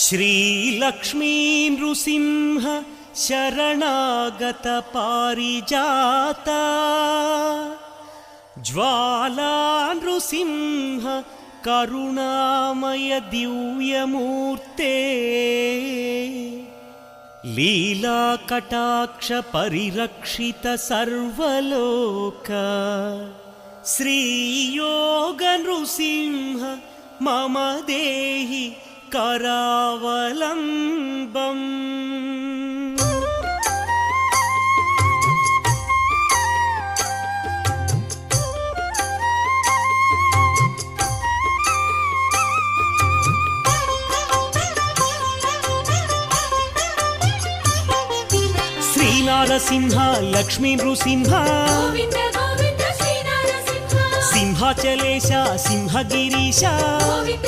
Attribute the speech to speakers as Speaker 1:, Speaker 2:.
Speaker 1: श्रीलक्ष्मी नृसिंह शरणागत पारिजाता ज्वाला नृसिंह करुणामय दिव्यमूर्ते लीला कटाक्ष परिरक्षित सर्वलोक श्रीयोग नृसिंह मम देहि करावलम्बम्। श्रीनारसिंह लक्ष्मी नृसिंह
Speaker 2: गोविंद गोविंद श्रीनारसिंह
Speaker 1: सिंहाचलेश सिंहगिरीश
Speaker 2: गोविंद